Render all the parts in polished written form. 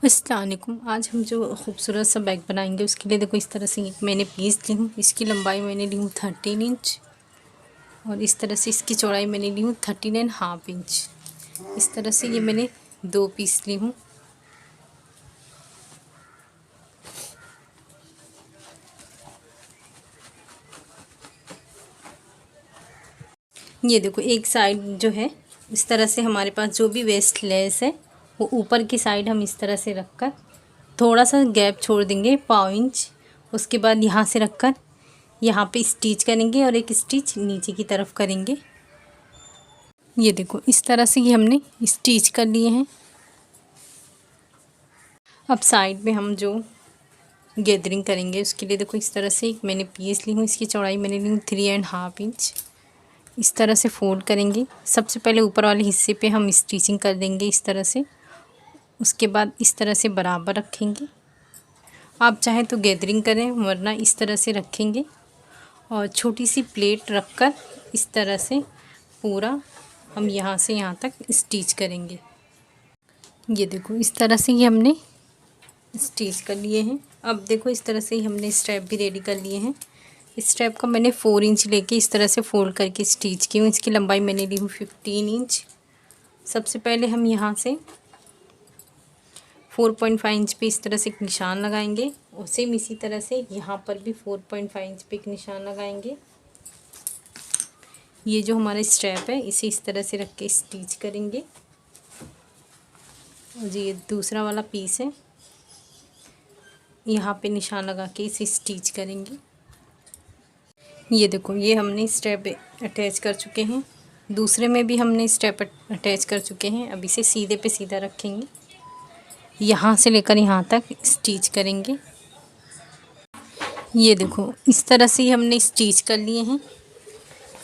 अस्सलाम वालेकुम। आज हम जो खूबसूरत सा बैग बनाएंगे उसके लिए देखो इस तरह से एक मैंने पीस ली हूँ। इसकी लंबाई मैंने ली हूँ 13 इंच और इस तरह से इसकी चौड़ाई मैंने ली हूँ 13.5 इंच। इस तरह से ये मैंने 2 पीस ली हूँ। ये देखो एक साइड जो है इस तरह से हमारे पास जो भी वेस्ट लेस है वो ऊपर की साइड हम इस तरह से रखकर थोड़ा सा गैप छोड़ देंगे 1/4 इंच। उसके बाद यहाँ से रखकर यहाँ पे स्टिच करेंगे और एक स्टिच नीचे की तरफ करेंगे। ये देखो इस तरह से ये हमने स्टिच कर लिए हैं। अब साइड में हम जो गैदरिंग करेंगे उसके लिए देखो इस तरह से एक मैंने पीस ली हूँ। इसकी चौड़ाई मैंने ली हूँ 3.5 इंच। इस तरह से फोल्ड करेंगे। सबसे पहले ऊपर वाले हिस्से पे हम स्टिचिंग कर देंगे इस तरह से। उसके बाद इस तरह से बराबर रखेंगे। आप चाहें तो गैदरिंग करें वरना इस तरह से रखेंगे और छोटी सी प्लेट रखकर इस तरह से पूरा हम यहाँ से यहाँ तक स्टिच करेंगे। ये देखो इस तरह से ये हमने स्टिच कर लिए हैं। अब देखो इस तरह से ही हमने स्ट्रैप भी रेडी कर लिए हैं। इस स्ट्रैप का मैंने 4 इंच लेके इस तरह से फोल्ड करके स्टिच की हूँ। इसकी लंबाई मैंने ली हूँ 15 इंच। सबसे पहले हम यहाँ से 4.5 इंच पे इस तरह से एक निशान लगाएंगे और सेम इसी तरह से यहाँ पर भी 4.5 इंच पे एक निशान लगाएंगे। ये जो हमारा स्ट्रैप है इसे इस तरह से रख के स्टिच करेंगे। और ये दूसरा वाला पीस है, यहाँ पे निशान लगा के इसे स्टिच करेंगे। ये देखो ये हमने स्ट्रैप अटैच कर चुके हैं। दूसरे में भी हमने स्ट्रैप अटैच कर चुके हैं। अब इसे सीधे पे सीधा रखेंगे, यहाँ से लेकर यहाँ तक स्टिच करेंगे। ये देखो इस तरह से ही हमने स्टिच कर लिए हैं।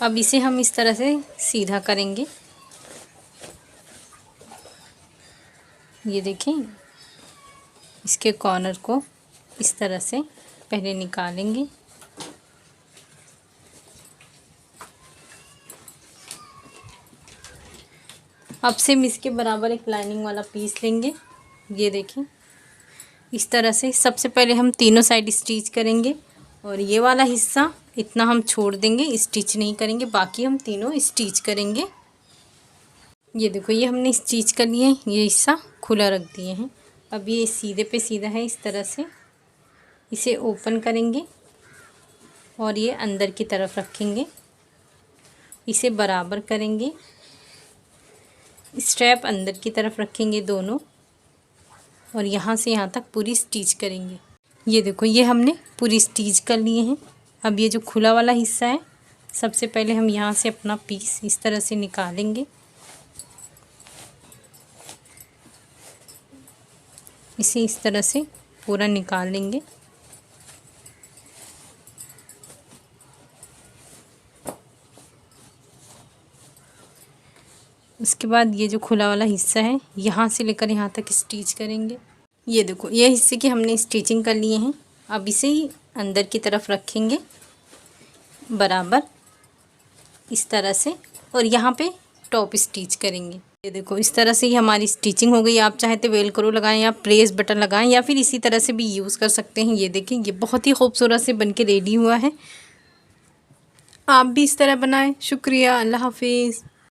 अब इसे हम इस तरह से सीधा करेंगे। ये देखें इसके कॉर्नर को इस तरह से पहले निकालेंगे। अब से हम इसके बराबर एक लाइनिंग वाला पीस लेंगे। ये देखें इस तरह से सबसे पहले हम तीनों साइड स्टिच करेंगे और ये वाला हिस्सा इतना हम छोड़ देंगे, स्टिच नहीं करेंगे, बाकी हम तीनों स्टिच करेंगे। ये देखो ये हमने स्टिच कर लिए, ये हिस्सा खुला रख दिए हैं। अब ये सीधे पे सीधा है। इस तरह से इसे ओपन करेंगे और ये अंदर की तरफ रखेंगे। इसे बराबर करेंगे, स्ट्रैप अंदर की तरफ रखेंगे दोनों और यहाँ से यहाँ तक पूरी स्टिच करेंगे। ये देखो ये हमने पूरी स्टिच कर लिए हैं। अब ये जो खुला वाला हिस्सा है सबसे पहले हम यहाँ से अपना पीस इस तरह से निकालेंगे। इसे इस तरह से पूरा निकाल लेंगे। उसके बाद ये जो खुला वाला हिस्सा है यहाँ से लेकर यहाँ तक स्टिच करेंगे। ये देखो ये हिस्से की हमने स्टिचिंग कर लिए हैं। अब इसे ही अंदर की तरफ रखेंगे बराबर इस तरह से और यहाँ पे टॉप स्टिच करेंगे। ये देखो इस तरह से ही हमारी स्टिचिंग हो गई। आप चाहे तो वेलक्रो लगाएं या प्रेस बटन लगाएं या फिर इसी तरह से भी यूज़ कर सकते हैं। ये देखें ये बहुत ही खूबसूरत से बनके रेडी हुआ है। आप भी इस तरह बनाएं। शुक्रिया, अल्लाह हाफिज़।